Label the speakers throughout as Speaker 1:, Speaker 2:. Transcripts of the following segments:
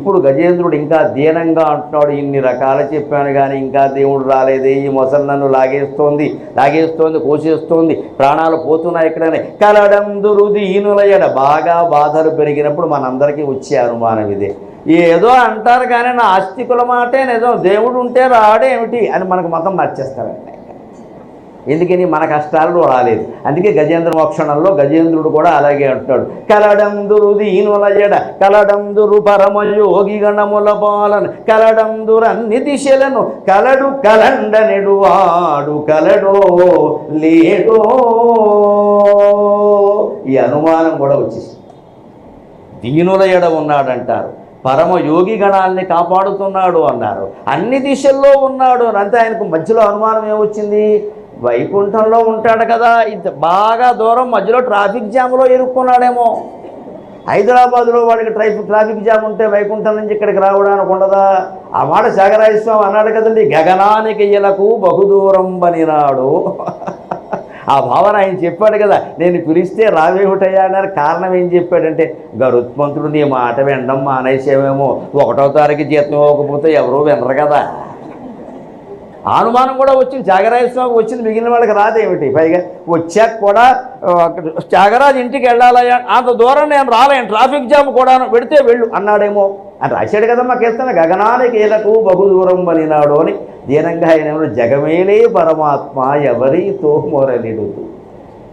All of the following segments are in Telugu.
Speaker 1: ఇప్పుడు గజేంద్రుడు ఇంకా దీనంగా అంటున్నాడు, ఇన్ని రకాలు చెప్పాను కానీ ఇంకా దేవుడు రాలేదే, ఈ మొసలు నన్ను లాగేస్తోంది కోసేస్తోంది, ప్రాణాలు పోతున్నాయి ఇక్కడనే. కలడందురు దీనులయడ, బాగా బాధలు పెరిగినప్పుడు మనందరికీ వచ్చే అనుమానం ఇదే. ఏదో అంటారు కానీ నా ఆస్తికుల మాటే నిజం, దేవుడు ఉంటే రాడేమిటి అని మనకు మతం నచ్చేస్తారండి. ఎందుకని మన కష్టాలు రాలేదు. అందుకే గజేంద్ర మోక్షణంలో గజేంద్రుడు కూడా అలాగే అంటున్నాడు, కలడందురు దీనులయడ కలడందురు పరమయోగి గణముల పాలన కలడందురు అన్ని దిశలను కలడు కలండనెడు వాడు కలడో లేడో. ఈ అనుమానం కూడా వచ్చేసింది. దీనుల ఎడ ఉన్నాడంటారు, పరమయోగి గణాల్ని కాపాడుతున్నాడు అన్నారు, అన్ని దిశల్లో ఉన్నాడు అని. అంతే ఆయనకు మధ్యలో అనుమానం ఏమొచ్చింది, వైకుంఠంలో ఉంటాడు కదా, ఇంత బాగా దూరం మధ్యలో ట్రాఫిక్ జామ్లో ఇరుక్కున్నాడేమో. హైదరాబాద్లో వాడికి ట్రాఫిక్ జామ్ ఉంటే వైకుంఠం నుంచి ఇక్కడికి రావడానికి ఉండదా? ఆ మాట త్యాగరాజ స్వామి అన్నాడు కదండి, గగనానికి ఇలకు బహుదూరం బనినాడు. ఆ భావన ఆయన చెప్పాడు కదా, నేను పిలిస్తే రావేమిటయ్యా అన్నారు. కారణం ఏం చెప్పాడంటే, గరుత్మంతుడు నీ మాట వినడం మానేసేమేమో, 1వ తారీఖు జీతం ఇవ్వకపోతే ఎవరూ వినరు కదా. అనుమానం కూడా వచ్చింది, త్యాగరాజ స్వామికి వచ్చింది, మిగిలిన వాళ్ళకి రాదేమిటి. పైగా వచ్చాక కూడా త్యాగరాజు ఇంటికి వెళ్ళాలయ్యా, అంత దూరం నేను రాలేను, ట్రాఫిక్ జామ్ కూడా పెడితే వెళ్ళు అన్నాడేమో అని రాశాడు కదమ్మా కీర్తన. గగనానికి ఇలకు బహుదూరం బనినాడు అని దీనంగా ఆయన జగమేలే పరమాత్మ ఎవరితో మొరలిడుతూ,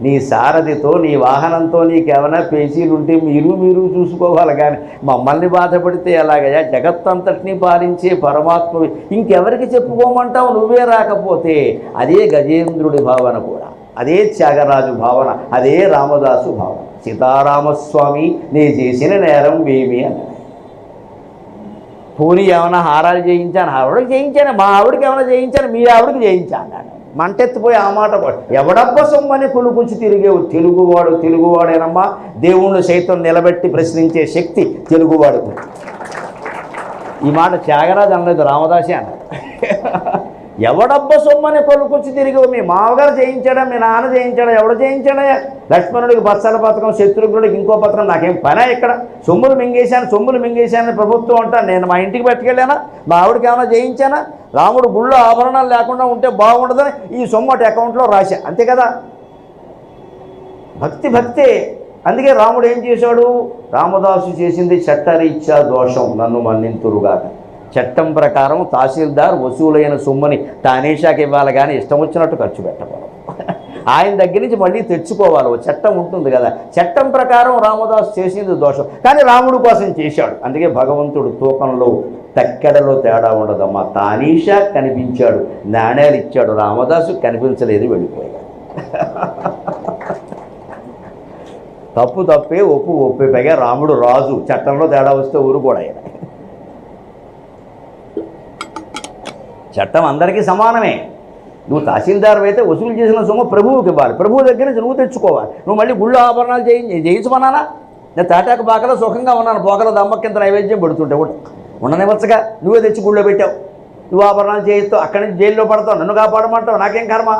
Speaker 1: నీ సారథితో నీ వాహనంతో నీకేమైనా పేచీలుంటే మీరు చూసుకోవాలి కానీ మమ్మల్ని బాధపడితే ఎలాగయ్యా, జగత్తంతటినీ పాలించే పరమాత్మ ఇంకెవరికి చెప్పుకోమంటావు నువ్వే రాకపోతే. అదే గజేంద్రుడి భావన కూడా, అదే త్యాగరాజు భావన, అదే రామదాసు భావన. సీతారామస్వామి నీ చేసిన నేరం ఏమి అన్నాడు. పూని ఏమైనా హారాలు చేయించాను, ఆవిడకి చేయించాను, మా ఆవిడకి ఏమైనా చేయించాను, మీ ఆవిడకి చేయించాను అన్నాడు. మంటెత్తిపోయి ఆ మాట ఎవడబ్బ సొమ్మని కులుకుచి తిరిగేవు, తెలుగువాడేనమ్మా. దేవుణ్ణి సైతం నిలబెట్టి ప్రశ్నించే శక్తి తెలుగువాడుకు. ఈ మాట త్యాగరాజు అనలేదు, రామదాసే అన్నాడు. ఎవడబ్బ సొమ్మని కొలుకొచ్చి తిరిగేవు, మీ మామగారు చేయించాడా, మీ నాన్న చేయించాడా, ఎవడు చేయించాడా? లక్ష్మణుడికి బత్సాల పథకం, శత్రుఘ్నుడికి ఇంకో పథకం, నాకేం పనే ఇక్కడ? సొమ్ములు మింగేశాను ప్రభుత్వం అంటా. నేను మా ఇంటికి పట్టుకెళ్ళానా, మా ఆవిడకి ఏమైనా చేయించానా? రాముడు గుళ్ళో ఆభరణాలు లేకుండా ఉంటే బాగుండదని ఈ సొమ్ము అటు అకౌంట్లో రాశా, అంతే కదా. భక్తే. అందుకే రాముడు ఏం చేశాడు, రామదాసు చేసింది చట్టరీత్యా దోషం, నన్ను మన్నింతురుగాక. చట్టం ప్రకారం తహసీల్దార్ వసూలైన సొమ్ముని తానేషాకి ఇవ్వాలి కానీ ఇష్టం వచ్చినట్టు ఖర్చు పెట్టకూడదు. ఆయన దగ్గర నుంచి మళ్ళీ తెచ్చుకోవాలి, ఓ చట్టం ఉంటుంది కదా. చట్టం ప్రకారం రామదాసు చేసింది దోషం, కానీ రాముడు కోసం చేశాడు. అందుకే భగవంతుడు తూకంలో తక్కెడలో తేడా ఉండదమ్మా. తానీషా కనిపించాడు, నాణ్యాలు ఇచ్చాడు, రామదాసు కనిపించలేదు, వెళ్ళిపోయాడు. తప్పే, ఒప్పే. పైగా రాముడు రాజు, చట్టంలో తేడా వస్తే ఊరుకోడు ఆయన. చట్టం అందరికీ సమానమే. నువ్వు తహసీల్దార్ అయితే వసూలు చేసిన సొమ్ము ప్రభువుకి ఇవ్వాలి, ప్రభువు దగ్గర నుంచి నువ్వు తెచ్చుకోవాలి. నువ్వు మళ్ళీ గుళ్ళో ఆభరణాలు చేయించమన్నానా? నేను తాటాకు బాకలో సుఖంగా ఉన్నాను, పోకల దమ్మ కింద నైవేద్యం పెడుతుంటే కూడా ఉండనివ్వచ్చుగా. నువ్వే తెచ్చి గుళ్ళో పెట్టావు, నువ్వు ఆభరణాలు చేయిస్తావు, అక్కడి నుంచి జైల్లో పడతావు, నన్ను కాపాడమంటావు, నాకేం కర్మ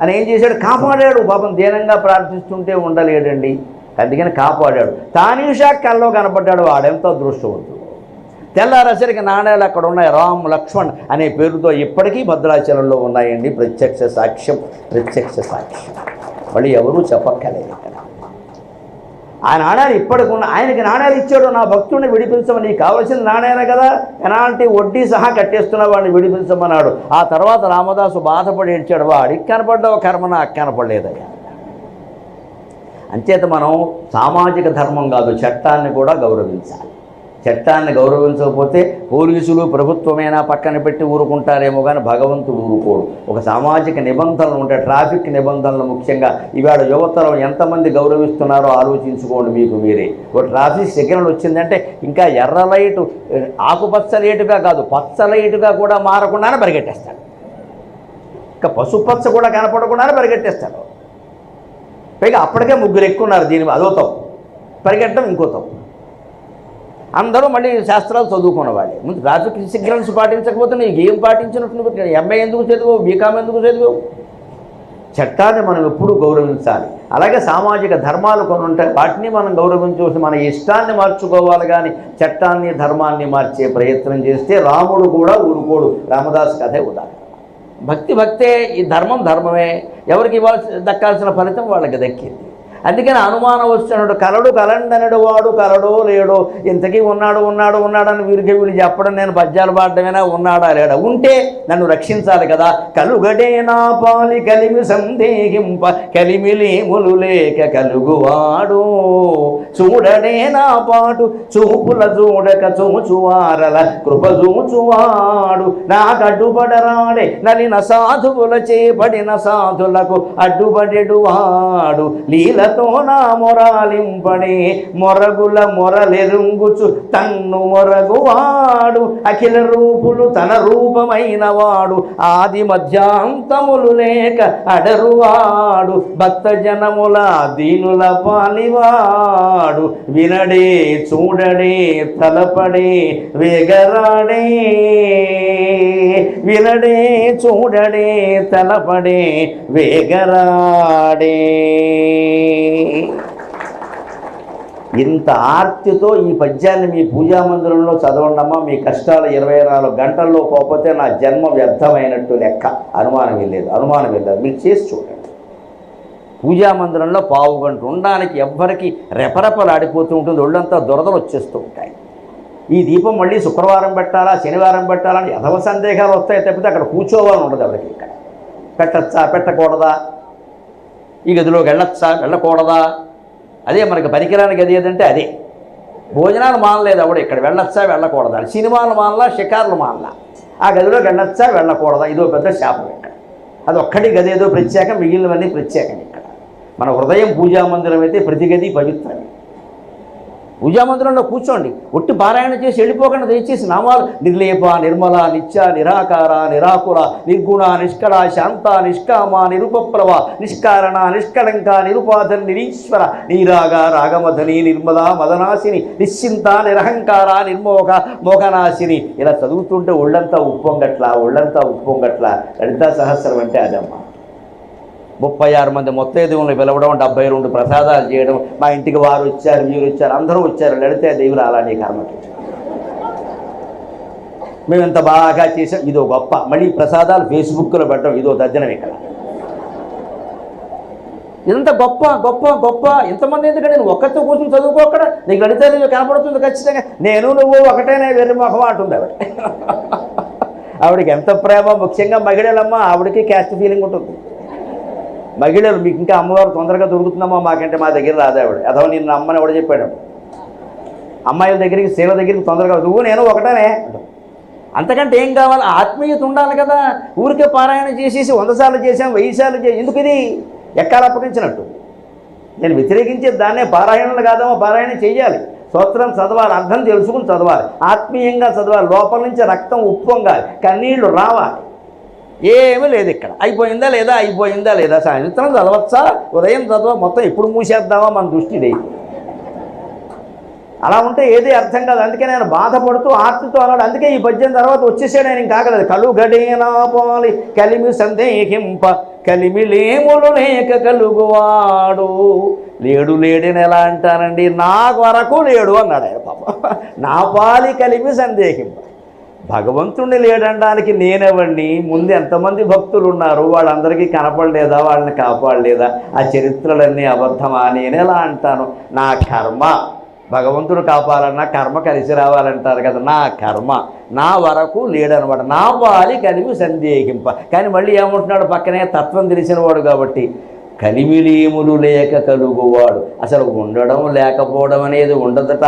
Speaker 1: అని ఏం చేశాడు, కాపాడాడు. పాపం దీనంగా ప్రార్థిస్తుంటే ఉండలేడండి, అందుకని కాపాడాడు. తానీషా కల్లో కనపడ్డాడు, వాడెంతో అదృష్టవంతుడు. తెల్లారేసరికి నాణ్యాలు అక్కడ ఉన్నాయి, రామ్ లక్ష్మణ్ అనే పేరుతో ఇప్పటికీ భద్రాచలంలో ఉన్నాయండి. ప్రత్యక్ష సాక్ష్యం. మళ్ళీ ఎవరూ చెప్పక్కలేదు ఇక్కడ. ఆ నాణ్యాలు ఇప్పటికి ఉన్న, ఆయనకి నాణ్యాలు ఇచ్చాడు, నా భక్తుడిని విడిపించమని, నీకు కావాల్సిన నాణ్యాలే కదా, ఎలాంటి వడ్డీ సహా కట్టేస్తున్న వాడిని విడిపించమన్నాడు. ఆ తర్వాత రామదాసు బాధపడి ఏడ్చాడు, వాడికి కనపడ్డావు కర్మ, నాకు కనపడలేదయ్యా. అంచేత మనం సామాజిక ధర్మం కాదు, చట్టాన్ని కూడా గౌరవించాలి. చట్టాన్ని గౌరవించకపోతే పోలీసులు ప్రభుత్వమైనా పక్కన పెట్టి ఊరుకుంటారేమో కానీ భగవంతుడు ఊరుకోడు. ఒక సామాజిక నిబంధనలు ఉంటాయి, ట్రాఫిక్ నిబంధనలు ముఖ్యంగా. ఇవాళ యువతరం ఎంతమంది గౌరవిస్తున్నారో ఆలోచించుకోండి మీకు మీరే. ఒక ట్రాఫిక్ సిగ్నల్ వచ్చిందంటే ఇంకా ఎర్ర లైటు ఆకుపచ్చ లైటుగా కాదు, పచ్చ లైటుగా కూడా మారకుండానే పరిగెట్టేస్తాడు. ఇంకా పసుపచ్చ కూడా కనపడకుండానే పరిగెట్టేస్తాడు. పైగా అప్పటికే 3 ఎక్కున్నారు, దీని అదో తప్పు, పరిగెట్టడం ఇంకో తప్పు. అందరూ మళ్ళీ శాస్త్రాలు చదువుకున్నవాడే. ముందు ట్రాఫిక్ సిగ్నల్స్ పాటించకపోతే నీకు ఏం పాటించినట్టు? నువ్వు ఎంఏ ఎందుకు చదివావు, బీకామ్ ఎందుకు చదివావు? చట్టాన్ని మనం ఎప్పుడూ గౌరవించాలి. అలాగే సామాజిక ధర్మాలు కొన్ని ఉంటాయి, వాటిని మనం గౌరవించవలసి మన ఇష్టాన్ని మార్చుకోవాలి, కానీ చట్టాన్ని ధర్మాన్ని మార్చే ప్రయత్నం చేస్తే రాముడు కూడా ఊరుకోడు. రామదాసు కథే ఉదాహరణ. భక్తే, ఈ ధర్మం ధర్మమే, ఎవరికి దక్కాల్సిన ఫలితం వాళ్ళకి దక్కింది. అందుకని అనుమానం వస్తున్నాడు, కలండనడు వాడు కలడో లేడో, ఇంతకీ ఉన్నాడని వీరికి వీళ్ళు చెప్పడం, నేను పద్యాలు పాడటమేనా, ఉన్నాడా లేడా, ఉంటే నన్ను రక్షించాలి కదా. కలుగడే నా పాలి కలిమి సందేహింప కలిమిలేములు లేక కలుగువాడు, చూడడే నా పాటు చూపుల చూడక చూచువారల కృప చూచువాడు, నాకడ్డుపడరాడే నలిన సాధువుల చేపడిన సాధులకు అడ్డుపడెడు వాడు, లీల నా మొరాలింపడే మొరగుల మొరలెరుంగుచు తన్ను మొరగువాడు, అఖిల రూపులు తన రూపమైన వాడు, ఆది మధ్యాంతములు లేక అడరువాడు, భక్త జనముల దీనుల పాలివాడు, వినడే చూడడే తలపడే వేగరాడే, వినడే చూడడే తలపడే వేగరాడే. ఇంత ఆర్తితో ఈ పద్యాన్ని మీ పూజామందిరంలో చదవండమ్మా. మీ కష్టాలు 24 గంటల్లో పోకపోతే నా జన్మ వ్యర్థమైనట్టు లెక్క. అనుమానం వెళ్ళలేదు, మీరు చేసి చూడండి. పూజామందిరంలో పావు గంట ఉండడానికి ఎవ్వరికి రెపరెపలాడిపోతూ ఉంటుంది, ఒళ్ళంతా దురదలు వచ్చేస్తూ ఉంటాయి. ఈ దీపం మళ్ళీ శుక్రవారం పెట్టాలా శనివారం పెట్టాలని యథవ సందేహాలు వస్తాయి తప్పితే అక్కడ కూర్చోవాలని ఉండదు ఎవరికి. ఇక్కడ పెట్టచ్చా పెట్టకూడదా, ఈ గదిలోకి వెళ్ళొచ్చా వెళ్ళకూడదా, అదే మనకి పనికిరాని గది ఏదంటే అదే. భోజనాలు మానలేదు అప్పుడు, ఇక్కడ వెళ్ళొచ్చా వెళ్ళకూడదా, సినిమాలు మానలా షికార్లు మానలా, ఆ గదిలోకి వెళ్ళొచ్చా వెళ్ళకూడదా, ఇదో పెద్ద శాపం. ఇక్కడ అది ఒక్కటి గది ఏదో ప్రత్యేకం, మిగిలినవన్నీ ప్రత్యేకం. ఇక్కడ మన హృదయం పూజామందిరం అయితే ప్రతి గది పవిత్రమే. పూజామందిరంలో కూర్చోండి, ఒట్టి పారాయణ చేసి వెళ్ళిపోకుండా దయచేసి నామాలు నిర్లేప నిర్మల నిత్య నిరాకార నిరాకుల నిర్గుణ నిష్కళ శాంత నిష్కామ నిరుపప్రవ నిష్కారణ నిష్కళంక నిరుపాధన్ నిరీశ్వర నీరాగ రాగమధని నిర్మల మదనాశిని నిశ్చింత నిరహంకార నిర్మోహ మోహనాశిని. ఇలా చదువుతుంటే ఒళ్ళంతా ఉప్పొంగట్ల. లలితా సహస్రం అంటే అదమ్మా. 36 మంది ముత్తైదువులను పిలవడం, 72 ప్రసాదాలు చేయడం, మా ఇంటికి వారు వచ్చారు వీరు వచ్చారు అందరూ వచ్చారు, లలితా దేవి రాలని కర్మకి మేము ఇంత బాగా చేసాం, ఇదో గొప్ప. మళ్ళీ ప్రసాదాలు ఫేస్బుక్లో పెట్టడం, ఇదో దర్జనం. ఇక్కడ ఇదంతా గొప్ప. ఇంతమంది ఎందుకంటే నేను ఒక్కరితో కూర్చొని చదువుకోక్కడ, నీకు లలితా దేవి కనపడుతుంది ఖచ్చితంగా. నేను నువ్వు ఒకటేనే వెర్రి మొహం అంటుంది ఆవిడకి ఎంత ప్రేమ. ముఖ్యంగా మహిళలమ్మ, ఆవిడకి క్యాస్ట్ ఫీలింగ్ ఉంటుంది. మహిళలు మీకు ఇంకా అమ్మవారు తొందరగా దొరుకుతుందమ్మా మాకంటే, మా దగ్గర రాదు ఆవిడ. అదో నిన్ను అమ్మని ఎవడ చెప్పాడు, అమ్మాయిల దగ్గరికి సేవ దగ్గరికి తొందరగా నువ్వు నేను ఒకటనే. అంతకంటే ఏం కావాలి, ఆత్మీయత ఉండాలి కదా. ఊరికే పారాయణ చేసేసి 100 సార్లు చేసాం 1000 సార్లు చేసి ఎందుకు ఇది ఎక్కాలు అప్పగించినట్టు. నేను వ్యతిరేకించే దాన్నే పారాయణలు కాదమ్మా, పారాయణ చేయాలి, స్తోత్రం చదవాలి, అర్థం తెలుసుకుని చదవాలి, ఆత్మీయంగా చదవాలి, లోపల నుంచి రక్తం ఉప్పొంగాలి, కన్నీళ్లు రావాలి. ఏమీ లేదు ఇక్కడ. అయిపోయిందా లేదా సాయంత్రం చదవచ్చా ఉదయం చదవ, మొత్తం ఎప్పుడు మూసేద్దామా మన దృష్టి లేదు. అలా ఉంటే ఏది అర్థం కాదు. అందుకే నేను బాధపడుతూ ఆర్తితో అన్నాడు. అందుకే ఈ పద్యం తర్వాత వచ్చేసాడు ఆయన, కాగలదు. కలుగడేనా పాలి కలిమి సందేహింప కలిమిలేములు లేక కలుగువాడు. లేడని ఎలా అంటానండి, నా వరకు లేడు అన్నాడు ఆయన. పాప నా పాలి కలిమి సందేహింప, భగవంతుణ్ణి లేడనడానికి నేనెవండి, ముందు ఎంతమంది భక్తులు ఉన్నారు, వాళ్ళందరికీ కనపడలేదా, వాళ్ళని కాపాడలేదా, ఆ చరిత్రలన్నీ అబద్ధమా, నేనెలా అంటాను. నా కర్మ, భగవంతుడు కాపాలన్నా కర్మ కలిసి రావాలంటారు కదా, నా కర్మ నా వరకు లేడనమాట. నా పాలి కలిమి సందేహింప. కానీ మళ్ళీ ఏమంటున్నాడు పక్కనే, తత్వం తెలిసినవాడు కాబట్టి, కలిమిలేములు లేక కలుగువాడు. అసలు ఉండడం లేకపోవడం అనేది ఉండదట.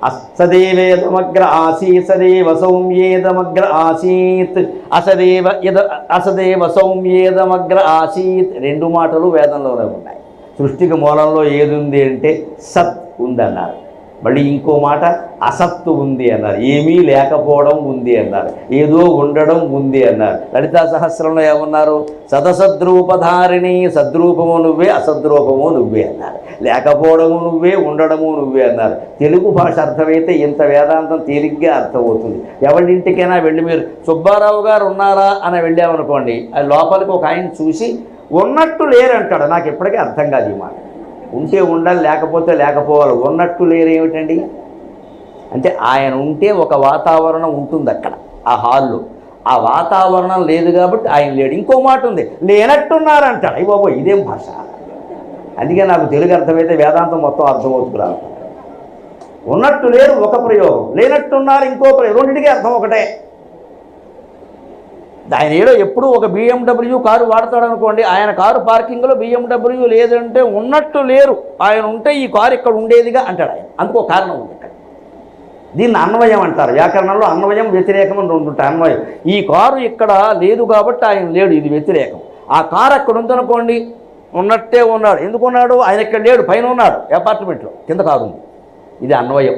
Speaker 1: అసదేవేదమగ్ర ఆసీత్ సదేవ సౌమ్యేదమగ్ర ఆసీత్ అసదేవ సౌమ్యేదమగ్ర ఆసీత్. 2 మాటలు వేదంలోనే ఉన్నాయి. సృష్టికి మూలంలో ఏది ఉంది అంటే సత్ ఉందన్నారు. మళ్ళీ ఇంకో మాట అసత్తు ఉంది అన్నారు. ఏమీ లేకపోవడం ఉంది అన్నారు. ఏదో ఉండడం ఉంది అన్నారు. లలితా సహస్రంలో ఏమన్నారు, సదసద్రూపధారిణి, సద్రూపము నువ్వే అసద్రూపము నువ్వే అన్నారు. లేకపోవడము నువ్వే ఉండడము నువ్వే అన్నారు. తెలుగు భాష అర్థమైతే ఇంత వేదాంతం తేలిగ్గా అర్థమవుతుంది. ఎవరింటికైనా వెళ్ళి మీరు సుబ్బారావు గారు ఉన్నారా అని వెళ్ళామనుకోండి, అది లోపలికి ఒక ఆయన చూసి ఉన్నట్టు లేరంటాడు. నాకు ఎప్పటికీ అర్థం కాదు ఈ మాట. ఉంటే ఉండాలి, లేకపోతే లేకపోవాలి. ఉన్నట్టు లేరు ఏమిటండి అంటే ఆయన ఉంటే ఒక వాతావరణం ఉంటుంది అక్కడ ఆ హాల్లో. ఆ వాతావరణం లేదు కాబట్టి ఆయన లేడు. ఇంకో మాట ఉంది, లేనట్టున్నారంటాడు. అయ్యి బాబో ఇదేం భాష. అందుకే నాకు తెలుగు అర్థమైతే వేదాంతం మొత్తం అర్థమవుతున్నారు. ఉన్నట్టు లేరు ఒక ప్రయోగం, లేనట్టున్నారు ఇంకో ప్రయోగం. రెండింటికి అర్థం ఒకటే. ఆయన ఏదో ఎప్పుడూ ఒక BMW కారు వాడతాడు అనుకోండి, ఆయన కారు పార్కింగ్లో BMW లేదంటే ఉన్నట్టు లేరు, ఆయన ఉంటే ఈ కారు ఇక్కడ ఉండేదిగా అంటాడు ఆయన. అందుకో కారణం ఉంది ఇక్కడ. దీన్ని అన్వయం అంటారు. వ్యాకరణంలో అన్వయం వ్యతిరేకం అని రెండు ఉంటాయి. అన్వయం, ఈ కారు ఇక్కడ లేదు కాబట్టి ఆయన లేడు, ఇది వ్యతిరేకం. ఆ కారు అక్కడ ఉందనుకోండి, ఉన్నట్టే ఉన్నాడు. ఎందుకు ఉన్నాడు? ఆయన ఇక్కడ లేడు, పైన ఉన్నాడు అపార్ట్మెంట్లో, కింద కారు ఉంది. ఇది అన్వయం.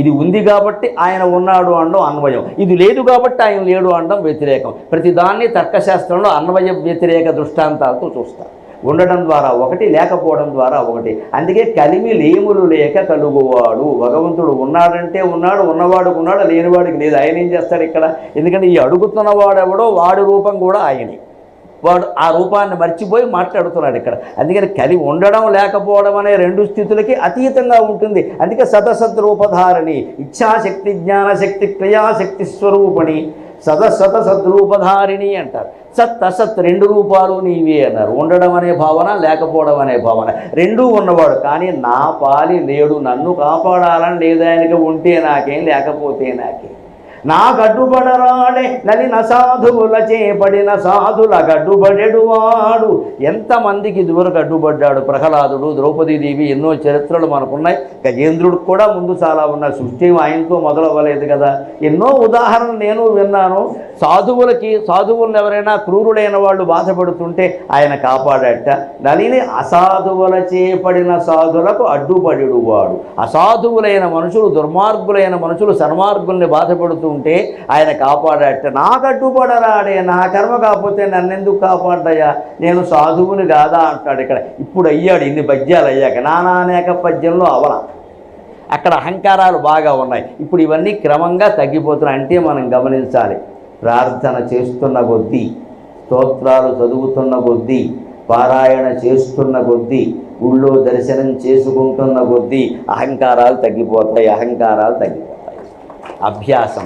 Speaker 1: ఇది ఉంది కాబట్టి ఆయన ఉన్నాడు అనడం అన్వయం, ఇది లేదు కాబట్టి ఆయన లేడు అనడం వ్యతిరేకం. ప్రతిదాన్ని తర్కశాస్త్రంలో అన్వయ వ్యతిరేక దృష్టాంతాలతో చూస్తారు. ఉండడం ద్వారా ఒకటి, లేకపోవడం ద్వారా ఒకటి. అందుకే కలిమి లేములు లేక కలుగువాడు. భగవంతుడు ఉన్నాడంటే ఉన్నాడు, ఉన్నవాడుకు ఉన్నాడు, లేనివాడికి లేదు. ఆయన ఏం చేస్తాడు ఇక్కడ? ఎందుకంటే ఈ అడుగుతున్నవాడు ఎవడో వాడి రూపం కూడా ఆయనే. వాడు ఆ రూపాన్ని మర్చిపోయి మాట్లాడుతున్నాడు ఇక్కడ. అందుకని కలిగి ఉండడం లేకపోవడం అనే రెండు స్థితులకి అతీతంగా ఉంటుంది. అందుకే సతసద్రూపధారిణి, ఇచ్ఛాశక్తి జ్ఞానశక్తి క్రియాశక్తి స్వరూపిణి, సద్రూపధారిణి అంటారు. సత్ అసత్ రెండు రూపాలు నీవే అన్నారు. ఉండడం అనే భావన, లేకపోవడం అనే భావన రెండూ ఉన్నవాడు. కానీ నా పాలి లేడు, నన్ను కాపాడాలని లేదాయనకి. ఉంటే నాకేం, లేకపోతే నాకేం. నా గడ్డుబడరాడే నలిన సాధువుల చేపడిన సాధుల గడ్డుబడెడువాడు. ఎంతమందికి ఇదివరకు అడ్డుపడ్డాడు ప్రహ్లాదుడు, ద్రౌపదీదేవి, ఎన్నో చరిత్రలు మనకున్నాయి. గజేంద్రుడికి కూడా ముందు చాలా ఉన్నాయి. సృష్టి ఆయనతో మొదలవ్వలేదు కదా. ఎన్నో ఉదాహరణలు నేను విన్నాను. సాధువులను ఎవరైనా క్రూరులైన వాళ్ళు బాధపడుతుంటే ఆయన కాపాడట. నలిని అసాధువుల చేపడిన సాధులకు అడ్డుపడెడువాడు. అసాధువులైన మనుషులు, దుర్మార్గులైన మనుషులు సన్మార్గుల్ని బాధపడుతూ ఉంటే ఆయన కాపాడట. నాకు అడ్డుపడరాడే, నా కర్మ కాకపోతే నన్నెందుకు కాపాడ్డయ్యా, నేను సాధువుని కాదా అంటాడు ఇక్కడ. ఇప్పుడు అయ్యాడు ఇన్ని పద్యాలు అయ్యాక. నానానేక పద్యంలో అవల అక్కడ అహంకారాలు బాగా ఉన్నాయి. ఇప్పుడు ఇవన్నీ క్రమంగా తగ్గిపోతున్నాయి. అంటే మనం గమనించాలి. ప్రార్థన చేస్తున్న కొద్దీ, స్తోత్రాలు చదువుతున్న కొద్దీ, పారాయణ చేస్తున్న కొద్దీ, ఊళ్ళో దర్శనం చేసుకుంటున్న కొద్దీ అహంకారాలు తగ్గిపోతాయి. అహంకారాలు తగ్గిపోతాయి. అభ్యాసం.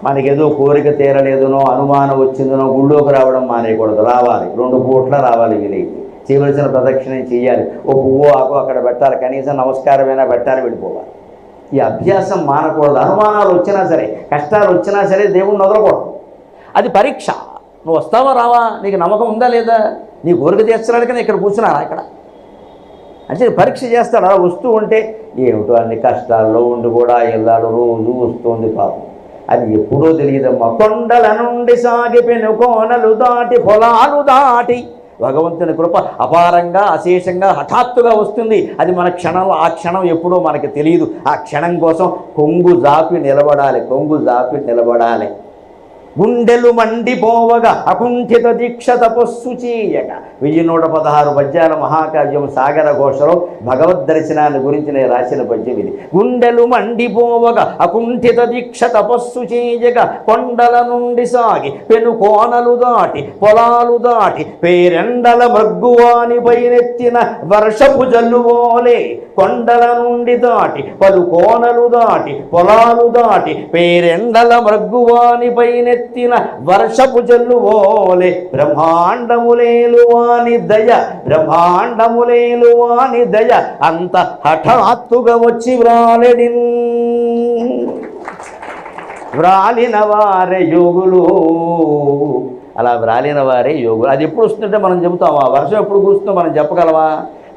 Speaker 1: మనకేదో కోరిక తీరలేదునో, అనుమానం వచ్చిందనో గుళ్ళోకి రావడం మానేయకూడదు. రావాలి, 2 పూట్ల రావాలి. వీలైతే చేయవలసిన ప్రదక్షిణం చేయాలి. ఓ పువ్వు ఆకు అక్కడ పెట్టాలి, కనీసం నమస్కారమైనా పెట్టాలి, వెళ్ళిపోవాలి. ఈ అభ్యాసం మానకూడదు. అనుమానాలు వచ్చినా సరే, కష్టాలు వచ్చినా సరే దేవుణ్ణి వదలకూడదు. అది పరీక్ష. నువ్వు వస్తావా రావా, నీకు నమ్మకం ఉందా లేదా, నీ కోరిక తీర్చడానికి ఇక్కడ కూర్చున్నారా ఇక్కడ అంటే పరీక్ష చేస్తాడు. అలా వస్తూ ఉంటే ఏమిటో అన్ని కష్టాల్లో ఉండి కూడా ఇల్లాలు రోజు వస్తుంది పాపం. అది ఎప్పుడో తెలియదమ్మా. కొండల నుండి సాగి పెను కోనలు దాటి పొలాలు దాటి భగవంతుని కృప అపారంగా, అశేషంగా, హఠాత్తుగా వస్తుంది. అది మన క్షణంలో, ఆ క్షణం ఎప్పుడో మనకి తెలియదు. ఆ క్షణం కోసం కొంగు జాపి నిలబడాలి. గుండెలు మండిపోవగా అకుంఠిత దీక్ష తపస్సు చేయక. 1116 పద్యాల మహాకావ్యం సాగర ఘోషలో భగవద్ దర్శనాన్ని గురించి నేను రాసిన పద్యం ఇది. గుండెలు మండిపోవగా అకుంఠిత దీక్ష తపస్సు చేయక, కొండల నుండి సాగి పెను కోనలు దాటి పొలాలు దాటి, పేరెండల మగ్గువాని పైనెత్తిన వర్షపు జల్లువోలే. కొండల నుండి దాటి, పలు కోనలు దాటి, పొలాలు దాటి, పేరెండల మగ్గువాని పైనెత్తిన వర్షపు జల్లువోలే. బ్రహ్మాండములేలువాని దయ అంత హఠాత్తుగా వచ్చి వ్రాలిన వారే యోగులు. అలా వ్రాలిన వారే యోగులు. అది ఎప్పుడు వస్తుందంటే మనం చెబుతామా? వర్షం ఎప్పుడు కురుస్తుందో మనం చెప్పగలమా?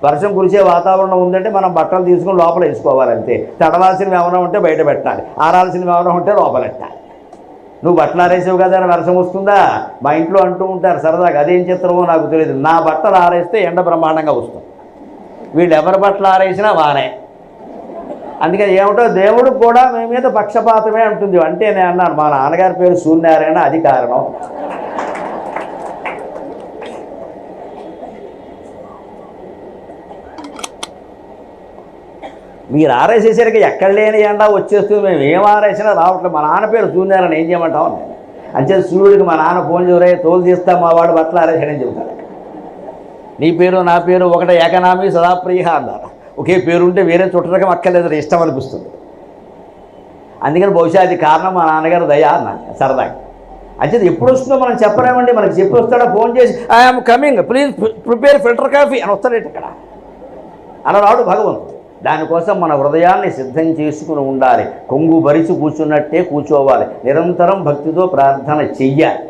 Speaker 1: వర్షం కురిసే వాతావరణం ఉందంటే మనం బట్టలు తీసుకుని లోపల వేసుకోవాలంతే. తడవాల్సినవి ఏమైనా ఉంటే బయట పెట్టాలి, ఆరాల్సినవి ఏమైనా ఉంటే లోపల పెట్టాలి. నువ్వు బట్టలు ఆరేసావు కదా అని వర్షం వస్తుందా? మా ఇంట్లో అంటూ ఉంటారు సరదాగా, అదేం చిత్రమో నాకు తెలియదు. నా బట్టలు ఆరేస్తే ఎండ బ్రహ్మాండంగా వస్తుంది, వీళ్ళు ఎవరి బట్టలు ఆరేసినా వానే. అందుకని ఏమిటో దేవుడు కూడా మీ మీద పక్షపాతమే ఉంటుంది. అంటే నేను అన్నాను, మా నాన్నగారి పేరు సూర్యనారాయణ, అది కారణం. మీరు ఆరేసేసరికి ఎక్కడ లేని ఎండా వచ్చేస్తుంది, మేము ఏం ఆరేసినా రావట్లేదు. మా నాన్న పేరు సూర్యనారాయణ, ఏం చేయమంటాం? అంతే సూర్యుడికి మా నాన్న ఫోన్ చేయరే తోలు తీస్తా మా వాడు బట్టలు ఆరేసాడని చెబుతాడు. నీ పేరు నా పేరు ఒకటే ఏకనామీ సదాప్రియ అన్నారు. ఒకే పేరుంటే వేరే చుట్టరకం అక్కర్లేదు, ఇష్టం అనిపిస్తుంది. అందుకని బహుశా అది కారణం మా నాన్నగారు దయా అన్నాను సరదాగా. అంటే ఎప్పుడు వస్తుందో మనం చెప్పలేమండి. మనకి చెప్పి వస్తాడా ఫోన్ చేసి I'm coming please prepare filter coffee అని వస్తాడేట ఇక్కడ. అలా రాడు భగవంతుడు. దానికోసం మన హృదయాన్ని సిద్ధం చేసుకుని ఉండాలి. కొంగు భరిచి కూర్చున్నట్టే కూర్చోవాలి. నిరంతరం భక్తితో ప్రార్థన చెయ్యాలి.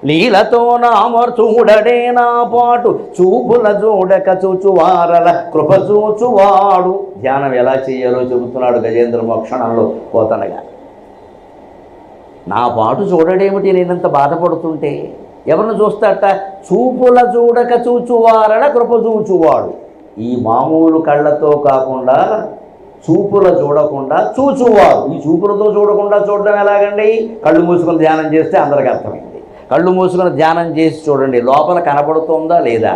Speaker 1: లీలతో నామర్ చూడడే నా పాటు చూపుల చూడక చూచువారల కృప చూచువాడు. ధ్యానం ఎలా చేయాలో చెబుతున్నాడు గజేంద్ర మోక్షణంలో పోతనగా. నా పాటు చూడడేమిటి నేనంత బాధపడుతుంటే? ఎవరిని చూస్తాట? చూపుల చూడక చూచువారల కృప చూచువాడు. ఈ మామూలు కళ్ళతో కాకుండా చూపుల చూడకుండా చూచువాడు. ఈ చూపులతో చూడకుండా చూడడం ఎలాగండి? కళ్ళు మూసుకొని ధ్యానం చేస్తే అందరికీ అర్థమైంది. కళ్ళు మూసుకొని ధ్యానం చేసి చూడండి, లోపల కనపడుతోందా లేదా?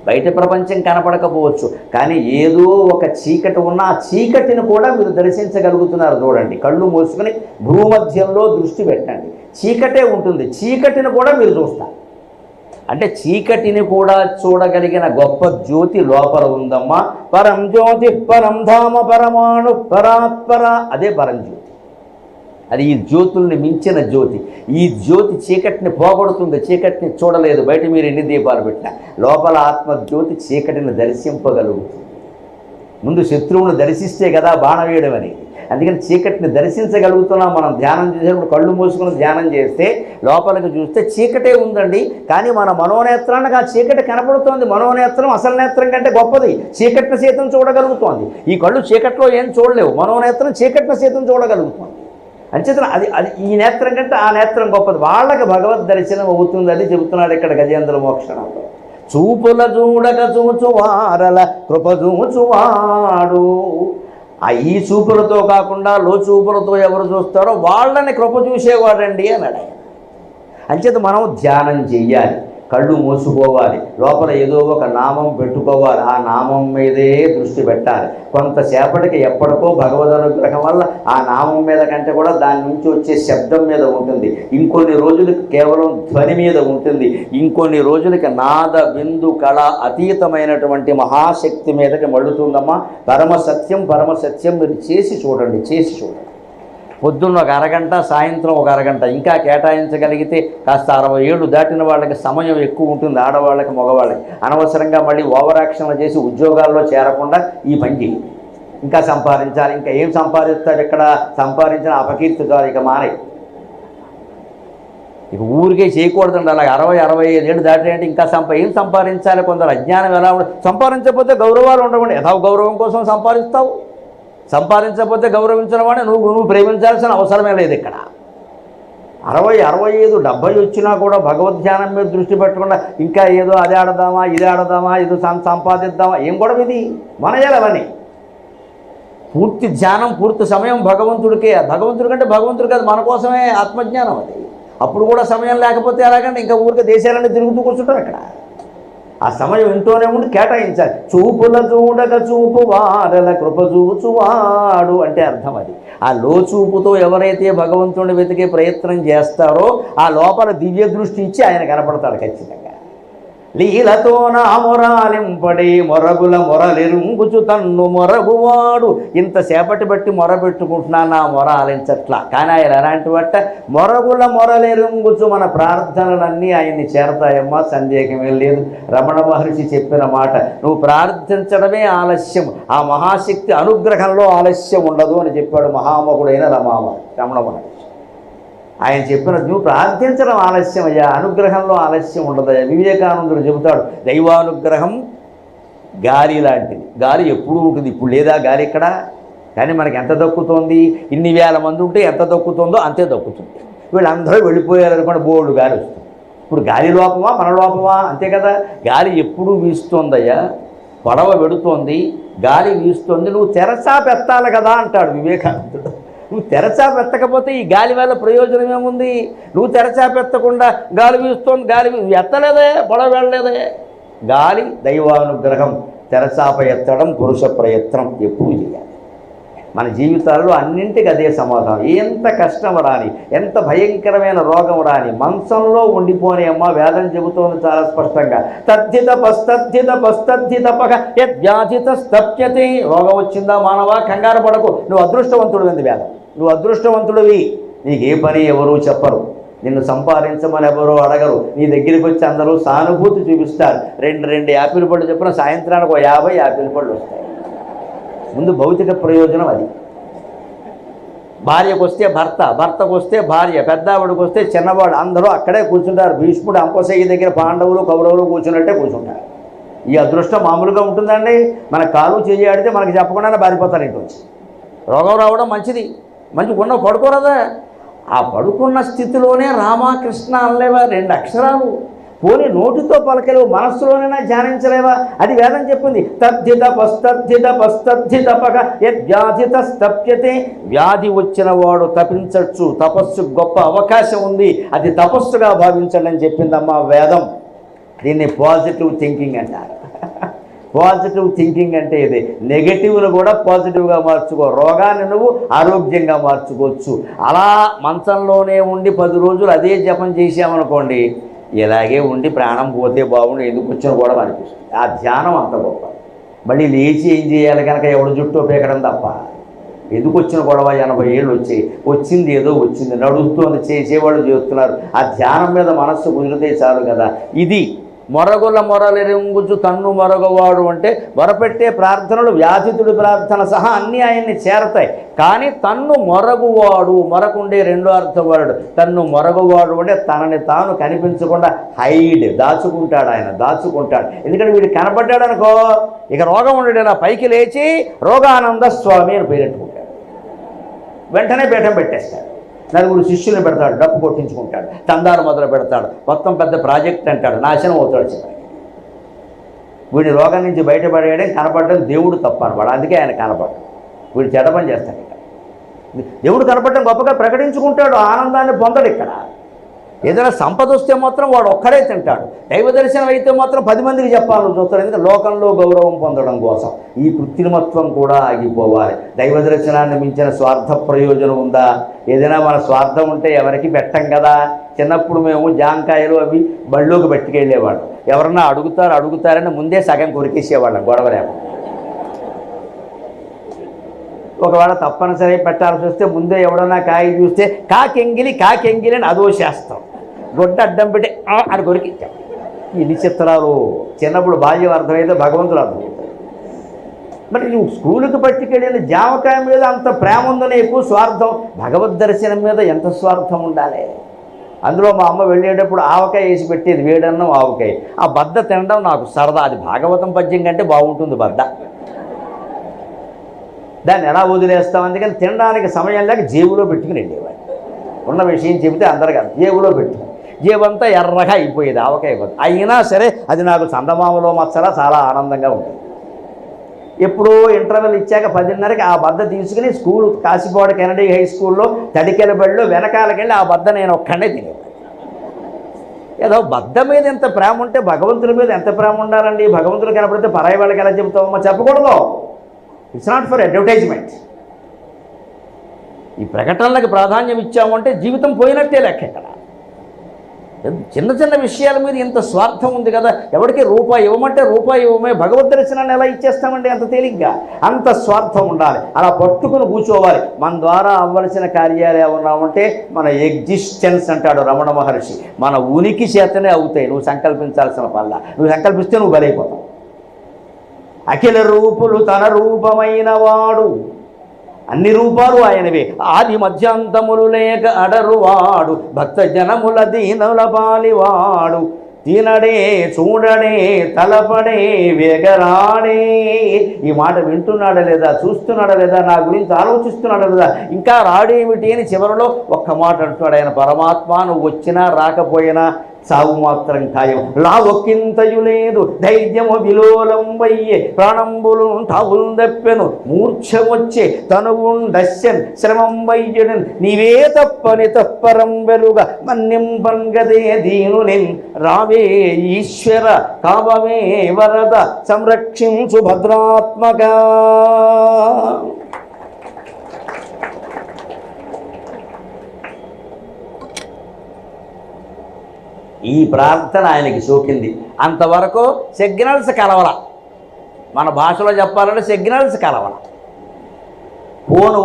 Speaker 1: బయట ప్రపంచం కనపడకపోవచ్చు, కానీ ఏదో ఒక చీకటి ఉన్న ఆ చీకటిని కూడా మీరు దర్శించగలుగుతున్నారు. చూడండి, కళ్ళు మూసుకొని భూమధ్యంలో దృష్టి పెట్టండి, చీకటే ఉంటుంది. చీకటిని కూడా మీరు చూస్తారు. అంటే చీకటిని కూడా చూడగలిగిన గొప్ప జ్యోతి లోపల ఉందమ్మా. పరం జ్యోతి పరం ధామ పరమాణు పరాత్పర, అదే పరంజ్యోతి. అది ఈ జ్యోతుల్ని మించిన జ్యోతి. ఈ జ్యోతి చీకటిని పోగొడుతుంది. చీకటిని చూడలేదు, బయట మీరు ఎన్ని దీపాలు పెట్టినా. లోపల ఆత్మజ్యోతి చీకటిని దర్శింపగలుగుతుంది. ముందు శత్రువును దర్శిస్తే కదా బాణం వేయడం అనేది. అందుకని చీకటిని దర్శించగలుగుతున్నాం మనం. ధ్యానం చేసేటప్పుడు కళ్ళు మూసుకుని ధ్యానం చేస్తే లోపలికి చూస్తే చీకటే ఉందండి, కానీ మన మనోనేత్రానికి ఆ చీకటి కనపడుతోంది. మనోనేత్రం అసలు నేత్రం కంటే గొప్పది. చీకటిని సైతం చూడగలుగుతోంది. ఈ కళ్ళు చీకట్లో ఏం చూడలేవు, మనోనేత్రం చీకటిని సైతం చూడగలుగుతోంది. అంచేతన అది ఈ నేత్రం కంటే ఆ నేత్రం గొప్పది. వాళ్ళకి భగవద్ దర్శనం అవుతుంది అని చెబుతున్నాడు ఇక్కడ గజేంద్ర మోక్షణంలో. చూపుల చూడక చూచువారల కృప చూచువాడు. ఈ చూపులతో కాకుండా లో చూపులతో ఎవరు చూస్తారో వాళ్ళని కృప చూసేవాడండి అన్నాడు ఆయన. అంచేత మనం ధ్యానం చెయ్యాలి, కళ్ళు మూసుకోవాలి, లోపల ఏదో ఒక నామం పెట్టుకోవాలి. ఆ నామం మీదే దృష్టి పెట్టాలి. కొంతసేపటికి ఎప్పటికో భగవద్ అనుగ్రహం వల్ల ఆ నామం మీద కంటే కూడా దాని నుంచి వచ్చే శబ్దం మీద ఉంటుంది. ఇంకొన్ని రోజులకి కేవలం ధ్వని మీద ఉంటుంది. ఇంకొన్ని రోజులకి నాద బిందు కళ అతీతమైనటువంటి మహాశక్తి మీదకి మళ్ళుతుందమ్మా. పరమసత్యం పరమసత్యం మీరు చేసి చూడండి, చేసి చూడండి. పొద్దున్న ఒక అరగంట, సాయంత్రం ఒక అరగంట ఇంకా కేటాయించగలిగితే కాస్త 60 ఏళ్ళు దాటిన వాళ్ళకి సమయం ఎక్కువ ఉంటుంది. ఆడవాళ్ళకి మగవాళ్ళకి అనవసరంగా మళ్ళీ ఓవర్ యాక్షన్లు చేసి ఉద్యోగాల్లో చేరకుండా ఈ పని చేయి. ఇంకా సంపాదించాలి, ఇంకా ఏం సంపాదిస్తారు? ఇక్కడ సంపాదించిన అపకీర్తి కాదు, ఇక మానే. ఇక ఊరికే చేయకూడదండి. అలాగే 60-65 ఏళ్ళు దాటినంటే ఇంకా ఏం సంపాదించాలి? కొందరు అజ్ఞానం ఎలా సంపాదించకపోతే గౌరవాలు ఉండవండి. యథా గౌరవం కోసం సంపాదిస్తావు. సంపాదించకపోతే గౌరవించడం వాడిని నువ్వు ప్రేమించాల్సిన అవసరమే లేదు. ఇక్కడ 60, 65, 70 వచ్చినా కూడా భగవద్ధ్యానం మీద దృష్టి పెట్టకుండా ఇంకా ఏదో అది ఆడదామా ఇది ఆడదామా ఇది సంపాదిద్దామా, ఏం గొడవ ఇది? మనయాలవని పూర్తి ధ్యానం పూర్తి సమయం భగవంతుడికే. భగవంతుడి కంటే భగవంతుడు కాదు, మన కోసమే ఆత్మజ్ఞానం అది. అప్పుడు కూడా సమయం లేకపోతే ఎలాగంటే ఇంకా ఊరికే దేశాలన్నీ తిరుగుతూ కూర్చుంటాం. ఇక్కడ ఆ సమయం ఎంతోనే ఉండి కేటాయించాలి. చూపుల చూడక చూపు వారల కృప చూచువాడు అంటే అర్థం అది. ఆ లోచూపుతో ఎవరైతే భగవంతుడిని వెతికే ప్రయత్నం చేస్తారో ఆ లోపల దివ్య దృష్టి ఇచ్చి ఆయన కనపడతాడు ఖచ్చితంగా. లీలతో నా మొరాలింపడే మొరగుల మొరలెరుంగుచు తన్ను మొరగువాడు. ఇంతసేపటి బట్టి మొర పెట్టుకుంటున్నా నా మొర ఆలించట్లా, కానీ ఆయన ఎలాంటి బట్ట మొరగుల మొరలెరుంగుచు మన ప్రార్థనలన్నీ ఆయన్ని చేరతాయమ్మా, సందేహమే లేదు. రమణ మహర్షి చెప్పిన మాట, నువ్వు ప్రార్థించడమే ఆలస్యం, ఆ మహాశక్తి అనుగ్రహంలో ఆలస్యం ఉండదు అని చెప్పాడు మహామహుడైన రమణ మహర్షి. ఆయన చెప్పిన నువ్వు ప్రార్థించడం ఆలస్యం అయ్యా, అనుగ్రహంలో ఆలస్యం ఉండదయ్యా. వివేకానందుడు చెబుతాడు, దైవానుగ్రహం గాలి లాంటిది. గాలి ఎప్పుడూ ఉంటుంది, ఇప్పుడు లేదా గాలి ఇక్కడ. కానీ మనకి ఎంత దక్కుతోంది? ఇన్ని వేల మంది ఉంటే ఎంత దక్కుతుందో అంతే దక్కుతుంది. వీళ్ళందరూ వెళ్ళిపోయారనుకోండి, బోర్డు గాలి వస్తుంది. ఇప్పుడు గాలి లోపమా మన లోపమా? అంతే కదా. గాలి ఎప్పుడూ వీస్తోందయ్యా, పడవ వెడుతోంది, గాలి వీస్తోంది, నువ్వు తెరచా పెట్టాలి కదా అంటాడు వివేకానందుడు. నువ్వు తెరచా పెట్టకపోతే ఈ గాలి వల్ల ప్రయోజనం ఏముంది? నువ్వు తెరచా పెట్టకుండా గాలి వీస్తోంది, గాలి ఎత్తలేదే, పడవ వెళ్ళలేదే. గాలి దైవానుగ్రహం, తెరచాప ఎత్తడం పురుష ప్రయత్నం ఎప్పుడు చేయాలి. మన జీవితాల్లో అన్నింటికి అదే సమాధానం. ఎంత కష్టం రాని, ఎంత భయంకరమైన రోగం రాని మంచంలో ఉండిపోని అమ్మ వేదం చెబుతోంది చాలా స్పష్టంగా. తద్ధితపస్తద్ధితపస్తద్ధితపక యద్వ్యాధితస్తప్యతే. రోగం వచ్చిందా మానవా, కంగారు పడకు, నువ్వు అదృష్టవంతుడు అంది వేదం. నువ్వు అదృష్టవంతుడివి, నీకు ఏ పని ఎవరూ చెప్పరు, నిన్ను సంపాదించమని ఎవరో అడగరు, నీ దగ్గరికి వచ్చి అందరూ సానుభూతి చూపిస్తారు. రెండు యాపిల్ పళ్ళు చెప్పిన సాయంత్రానికి 50 యాపిల్ పళ్ళు వస్తాయి. ముందు భౌతిక ప్రయోజనం అది. భార్యకు వస్తే భర్త, భర్తకు వస్తే భార్య, పెద్దవాడికి వస్తే చిన్నవాడు, అందరూ అక్కడే కూర్చుంటారు. భీష్ముడు అంపశయ్య దగ్గర పాండవులు కౌరవులు కూర్చున్నట్టే కూర్చుంటారు. ఈ అదృష్టం మామూలుగా ఉంటుందండి. మన కాలు చెయ్యి ఆడితే మనకి చెప్పకుండానే బారిపోతారు ఇంటి వచ్చి. రోగం రావడం మంచిది, ఉన్న పడుకోరదా. ఆ పడుకున్న స్థితిలోనే రామకృష్ణ అనలేవా 2 అక్షరాలు? పోనీ నోటితో పలకలేవు, మనస్సులోనైనా ధ్యానించలేవా? అది వేదం చెప్పింది. తద్ధితపస్తద్ధితపస్తద్ధితపక యద్వ్యాధితస్తప్యతే. వ్యాధి వచ్చిన వాడు తపించచ్చు, తపస్సు గొప్ప అవకాశం ఉంది, అది తపస్సుగా భావించండి అని చెప్పిందమ్మా వేదం. దీన్ని పాజిటివ్ థింకింగ్ అంటారు. పాజిటివ్ థింకింగ్ అంటే ఇది. నెగటివ్ను కూడా పాజిటివ్గా మార్చుకో, రోగాన్ని నువ్వు ఆరోగ్యంగా మార్చుకోవచ్చు. అలా మంచంలోనే ఉండి 10 రోజులు అదే జపం చేసామనుకోండి, ఇలాగే ఉండి ప్రాణం పోతే బాగుండు, ఎందుకు వచ్చిన కూడా అనిపిస్తుంది. ఆ ధ్యానం అంత గొప్ప. మళ్ళీ లేచి ఏం చేయాలి కనుక ఎవడు జుట్టు పీకడం తప్ప. ఎందుకు వచ్చిన గొడవ, 80 ఏళ్ళు వచ్చాయి, వచ్చింది ఏదో వచ్చింది, నడుస్తుంది, చేసేవాళ్ళు చేస్తున్నారు. ఆ ధ్యానం మీద మనస్సు కుదిరితే చాలు కదా. ఇది మొరగుల మొరలెరుంగుచు తన్ను మొరగవాడు అంటే మొరపెట్టే ప్రార్థనలు, వ్యాధితుడి ప్రార్థన సహా అన్నీ ఆయన్ని చేరతాయి. కానీ తన్ను మొరగువాడు, మొరకుండే 2వ అర్థం వాడు. తన్ను మొరగువాడు అంటే తనని తాను కనిపించకుండా హైడ్, దాచుకుంటాడు. ఆయన దాచుకుంటాడు. ఎందుకంటే వీడు కనపడ్డాడు అనుకో, ఇక రోగం ఉండేలా పైకి లేచి రోగానంద స్వామి అని పేరెట్టుకుంటాడు. వెంటనే పీఠం పెట్టేస్తాడు. 4 శిష్యులను పెడతాడు, డప్పు కొట్టించుకుంటాడు, చందాలు మొదలు పెడతాడు, మొత్తం పెద్ద ప్రాజెక్ట్ అంటాడు, నాశనం అవుతాడు చివరికి. వీడి రోగం నుంచి బయటపడేయడం, కనపడడం దేవుడు తప్ప అనమాట. అందుకే ఆయన కనపడడం, వీడు చెడ్డ పని చేస్తాడు. ఇక్కడ దేవుడు కనపడడం గొప్పగా ప్రకటించుకుంటాడు, ఆనందాన్ని పొందడు. ఇక్కడ ఏదైనా సంపద వస్తే మాత్రం వాడు ఒక్కడే తింటాడు. దైవ దర్శనం అయితే మాత్రం 10 మందికి చెప్పాలని చూస్తాడు. ఎందుకంటే లోకంలో గౌరవం పొందడం కోసం. ఈ కృత్రిమత్వం కూడా ఆగిపోవాలి. దైవ దర్శనాన్ని మించిన స్వార్థ ప్రయోజనం ఉందా? ఏదైనా మన స్వార్థం ఉంటే ఎవరికి పెట్టం కదా. చిన్నప్పుడు మేము జాంకాయలు అవి బళ్ళోకి పట్టుకెళ్ళేవాళ్ళం. ఎవరన్నా అడుగుతారని ముందే సగం కొరికేసేవాళ్ళం గొడవ లేకుండా. ఒకవేళ తప్పనిసరి పెట్టాల్సి వస్తే ముందే ఎవడన్నా కాయ చూస్తే కాకెంగిలి అని అదో చేస్తాం, గొడ్డ అడ్డం పెట్టి అని కొరికించాం. ఇన్ని చిత్రాలు చిన్నప్పుడు బాల్యం అర్థమైతే భగవంతుడు అర్థమవుతాడు. మరి నువ్వు స్కూలుకి పట్టుకెళ్ళిన జామకాయ మీద అంత ప్రేమ ఉందని ఎక్కువ స్వార్థం, భగవద్ దర్శనం మీద ఎంత స్వార్థం ఉండాలి. అందులో మా అమ్మ వెళ్ళేటప్పుడు ఆవకాయ వేసి పెట్టేది, వేడన్నం ఆవకాయ. ఆ బద్ద తినడం నాకు సరదా. అది భాగవతం పద్యం కంటే బాగుంటుంది బద్ద. దాన్ని ఎలా వదిలేస్తాం? అందుకని తినడానికి సమయం లేక జేబులో పెట్టుకుని వెళ్ళేవాడు. ఉన్న విషయం చెబితే అందరికీ జేబులో పెట్టుకుని, జేబంతా ఎర్రగా అయిపోయేది ఆవకాయ బద్ద. అయినా సరే అది నాకు చందమామలో మచ్చలా చాలా ఆనందంగా ఉంటుంది. ఎప్పుడో ఇంటర్వెల్ ఇచ్చాక 10:30కి ఆ బద్ద తీసుకుని స్కూల్ కాశీపాడు కెనడీ హై స్కూల్లో తడికెల బడిలో వెనకాలకెళ్ళి ఆ బద్ద నేను ఒక్కడే తినేవాడు. ఏదో బద్ద మీద ఎంత ప్రేమ ఉంటే భగవంతుడి మీద ఎంత ప్రేమ ఉండాలండి. భగవంతుడు కనపడితే పరాయి వాళ్ళకి ఎలా చెబుతామో చెప్పకూడదు. It's not for advertisement. ఈ ప్రకటనలకు ప్రాధాన్యం ఇచ్చామంటే జీవితం పోయినట్టే లెక్క. ఇక్కడ చిన్న చిన్న విషయాల మీద ఇంత స్వార్థం ఉంది కదా. ఎవరికి రూపాయి ఇవ్వమంటే రూపాయి ఇవ్వమే, భగవద్ దర్శనాన్ని ఎలా ఇచ్చేస్తామండి అంత తేలిగ్గా? అంత స్వార్థం ఉండాలి. అలా పట్టుకుని కూర్చోవాలి. మన ద్వారా అవ్వాల్సిన కార్యాలు ఏమన్నామంటే మన ఎగ్జిస్టెన్స్ అంటాడు రమణ మహర్షి. మన ఉనికి చేతనే అవుతాయి, నువ్వు సంకల్పించాల్సిన పనుల. నువ్వు సంకల్పిస్తే నువ్వు బలైపోతావు. అఖిల రూపులు తన రూపమైన వాడు, అన్ని రూపాలు ఆయనవే, ఆది మధ్యాంతములు లేక అడరువాడు, భక్త జనముల దీనుల పాలివాడు, తినడే చూడడే తలపడే వేగరాడే. ఈ మాట వింటున్నాడా లేదా, చూస్తున్నాడా లేదా, నా గురించి ఆలోచిస్తున్నాడా లేదా, ఇంకా రాడేమిటి అని చివరిలో ఒక్క మాట అంటున్నాడు ఆయన, పరమాత్మ నువ్వు వచ్చినా రాకపోయినా సాగు మాత్రం ఖాయం. లావొక్కింతయు లేదు ధైర్యము విలోలం వయ్యే, ప్రాణంబులు తావులు దప్పెను మూర్ఛ వచ్చే, తనువుండశ్యన్ శ్రమం వయ్యడన్, నీవే తప్పని తప్పరం వెలుగ మన్నింపంగదే దీనునిన్, రావే ఈశ్వర కావమే వరద సంరక్షించు భద్రాత్మక. ఈ ప్రార్థన ఆయనకి సోకింది. అంతవరకు సిగ్నల్స్ కలవల. మన భాషలో చెప్పాలంటే సిగ్నల్స్ కలవల. ఫోన్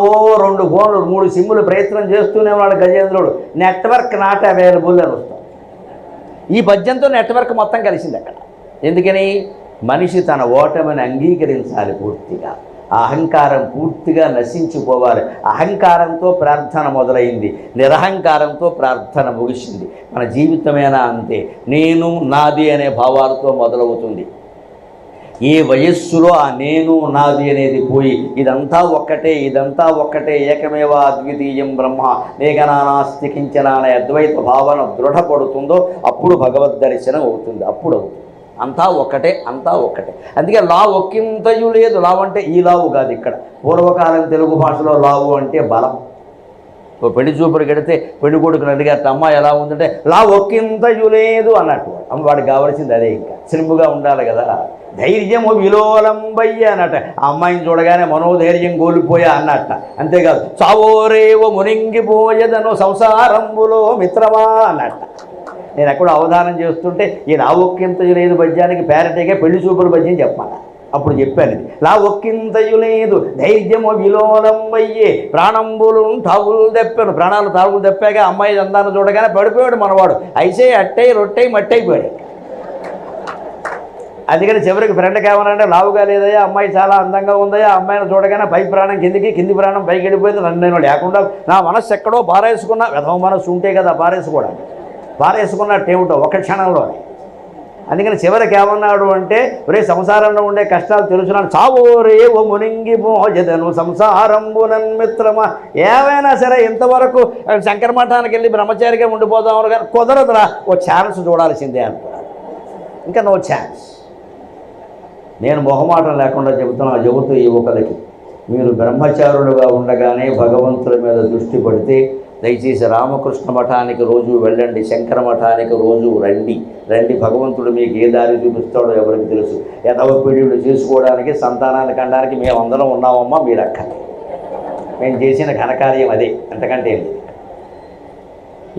Speaker 1: 2 ఫోన్లు 3 సిమ్ములు ప్రయత్నం చేస్తూనే ఉన్నాడు గజేంద్రుడు. నెట్వర్క్ నాట్ అవైలబుల్ అని వస్తాం. ఈ పద్యంతో నెట్వర్క్ మొత్తం కలిసింది అక్కడ. ఎందుకని? మనిషి తన ఓటమిని అంగీకరించాలి. పూర్తిగా అహంకారం పూర్తిగా నశించిపోవాలి. అహంకారంతో ప్రార్థన మొదలైంది, నిరహంకారంతో ప్రార్థన ముగిసింది. మన జీవితమేనా అంతే. నేను నాది అనే భావాలతో మొదలవుతుంది. ఏ వయస్సులో ఆ నేను నాది అనేది పోయి ఇదంతా ఒక్కటే, ఇదంతా ఒక్కటే, ఏకమేవ అద్వితీయం బ్రహ్మ మేఘనానాస్తి కించన అనే అద్వైత భావన దృఢపడుతుందో అప్పుడు భగవద్ దర్శనం అవుతుంది. అప్పుడు అవుతుంది. అంతా ఒక్కటే, అంతా ఒక్కటే. అందుకే లావు ఒక్కింతయు లేదు. లావు అంటే ఈ లావు కాదు. ఇక్కడ పూర్వకాలం తెలుగు భాషలో లావు అంటే బలం. ఓ పెళ్లి చూపులు గడితే పెళ్లి కొడుకుని అడిగారు, అమ్మాయి ఎలా ఉందంటే లావు ఒక్కింతయు లేదు అన్నట్టు. వాడికి కావాల్సింది అదే. ఇంకా స్లిమ్గా ఉండాలి కదా. ధైర్యము విలోలంబయ్య అన్నట్ట. ఆ అమ్మాయిని చూడగానే మనోధైర్యం కోల్పోయా అన్నట్ట. అంతేకాదు చావోరేవో మునింగిపోయేదను సంసారంబులో మిత్రమా అన్నట్ట. నేను ఎక్కడో అవధానం చేస్తుంటే ఈ లా ఒక్కింతయు లేదు పద్యానికి పేరటేగా పెళ్లి చూపుల పద్యం చెప్పాలి. అప్పుడు చెప్పాను ఇది. లా ఒక్కింతయు లేదు ధైర్యము విలోలంబయ్యే ప్రాణంబులు తాగులు తెప్పాను. ప్రాణాలు తాగులు తెప్పాక అమ్మాయి అందాన్ని చూడగానే పడిపోయాడు మనవాడు. అయితే అట్టై రొట్టై మట్టయిపోయాడు. అందుకని చివరికి ఫ్రెండ్కి ఏమన్నాడంటే, లావుగా లేదయ్యా, అమ్మాయి చాలా అందంగా ఉందయ్యా, అమ్మాయిని చూడగానే పై ప్రాణం కిందికి, కింది ప్రాణం పైకి వెళ్ళిపోయింది. నన్ను నేను లేకుండా నా మనస్సు ఎక్కడో పారేసుకున్నా. విధవ మనస్సు ఉంటే కదా పారేసుకోవడానికి. పారేసుకున్నట్టు ఏమిటో ఒక క్షణంలోనే. అందుకని చివరికి ఏమన్నాడు అంటే, ఒరే సంసారంలో ఉండే కష్టాలు తెలుసున్నాను. చావోరే ఓ మునింగి భోజదను సంసారంబునన్ మిత్రమా. ఏమైనా సరే ఇంతవరకు శంకర మఠానికి వెళ్ళి బ్రహ్మచారిగా ఉండిపోదాం కానీ కుదరదురా, ఓ ఛాన్స్ చూడాల్సిందే అంటున్నాడు. ఇంకా నో ఛాన్స్. నేను మొహమాటం లేకుండా చెబుతూ యువకులకి, మీరు బ్రహ్మచారులుగా ఉండగానే భగవంతుడి మీద దృష్టి పడితే దయచేసి రామకృష్ణ మఠానికి రోజు వెళ్ళండి, శంకర మఠానికి రోజు రండి. భగవంతుడు మీకు ఏ దారి చూపిస్తాడో ఎవరికి తెలుసు. ఎదవ పీడియుడు చేసుకోవడానికి, సంతానాన్ని కనడానికి మేమందరం ఉన్నామమ్మా, మీరు అక్కర్లే. మేము చేసిన ఘనకార్యం అదే, అంతకంటే ఏంటి.